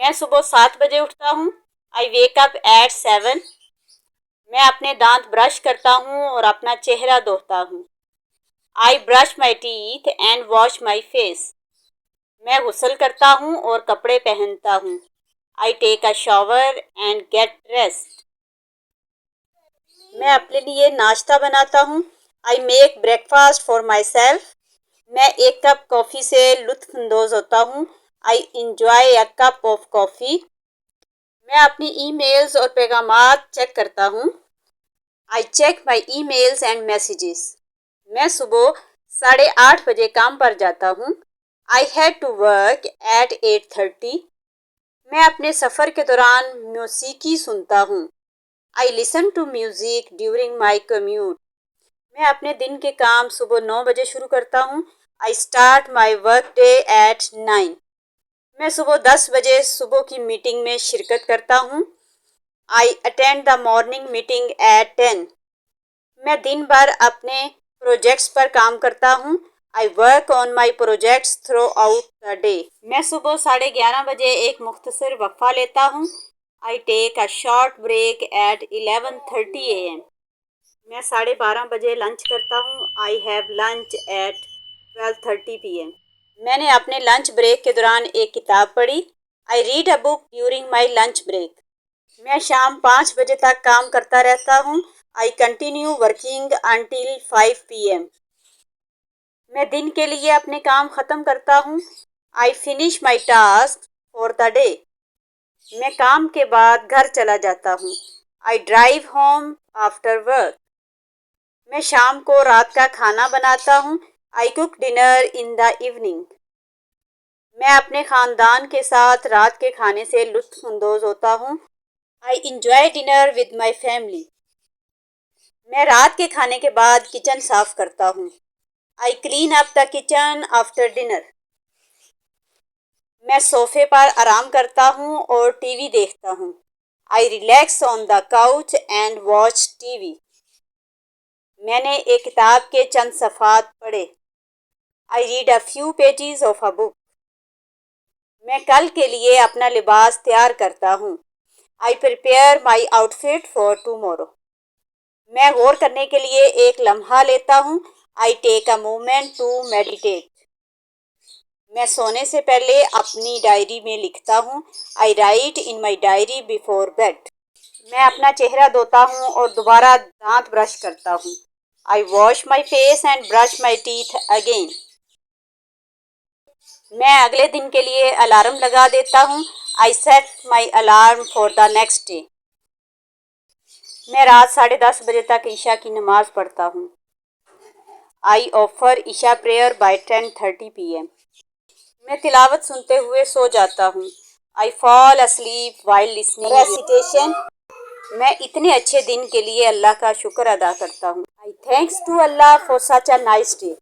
मैं सुबह 7 बजे उठता हूँ। आई वेक अप एट 7। मैं अपने दांत ब्रश करता हूँ और अपना चेहरा धोता हूँ। I brush my teeth and wash my face. मैं गुस्ल करता हूँ और कपड़े पहनता हूँ। I take a shower and get rest. मैं अपने लिए नाश्ता बनाता हूँ। I make breakfast for myself. मैं एक कप कॉफ़ी से लुत्फ़अंदोज़ होता हूँ। I enjoy a cup of coffee. मैं अपनी ईमेल्स और पैगामात चेक करता हूँ। I check my emails and messages. मैं सुबह 8:30 बजे काम पर जाता हूँ। I head to work at 8:30। मैं अपने सफ़र के दौरान मौसीकी सुनता हूँ। I listen to music during my commute. मैं अपने दिन के काम सुबह 9 बजे शुरू करता हूँ। I start my work day at 9। मैं सुबह 10 बजे सुबह की मीटिंग में शिरकत करता हूँ। I attend the morning meeting at 10। मैं दिन भर अपने प्रोजेक्ट्स पर काम करता हूँ। I work on my projects throughout the day. मैं सुबह 11:30 बजे एक मुख्तसर वक्फा लेता हूँ। I take a short break at 11:30 AM। मैं 12:30 बजे लंच करता हूँ। I have lunch at 12:30 PM। मैंने अपने लंच ब्रेक के दौरान एक किताब पढ़ी। I read a book during my lunch break. मैं शाम 5 बजे तक काम करता रहता हूँ। I continue working until 5 PM। मैं दिन के लिए अपने काम ख़त्म करता हूँ। I finish my task for the day. मैं काम के बाद घर चला जाता हूँ। I drive home after work. मैं शाम को रात का खाना बनाता हूँ। I cook dinner in the evening. मैं अपने ख़ानदान के साथ रात के खाने से लुत्फ़अंदोज़ होता हूँ। I enjoy dinner with my family. मैं रात के खाने के बाद किचन साफ़ करता हूँ। I clean up the kitchen after dinner. मैं सोफ़े पर आराम करता हूँ और टीवी देखता हूँ। I relax on the couch and watch TV. मैंने एक किताब के चंद सफ़ात पढ़े। I read a few pages of a book. मैं कल के लिए अपना लिबास तैयार करता हूँ। I prepare my outfit for tomorrow. मैं गौर करने के लिए एक लम्हा लेता हूँ। I take a moment to meditate. मैं सोने से पहले अपनी डायरी में लिखता हूँ। I write in my diary before bed. मैं अपना चेहरा धोता हूँ और दोबारा दांत ब्रश करता हूँ। I wash my face and brush my teeth again. मैं अगले दिन के लिए अलार्म लगा देता हूँ। I set my alarm for the next day. मैं रात 10:30 बजे तक ईशा की नमाज़ पढ़ता हूँ। I offer Isha prayer by 10:30 PM। मैं तिलावत सुनते हुए सो जाता हूँ। I fall asleep while listening recitation. मैं इतने अच्छे दिन के लिए अल्लाह का शुक्र अदा करता हूँ। I thanks to Allah for such a nice day.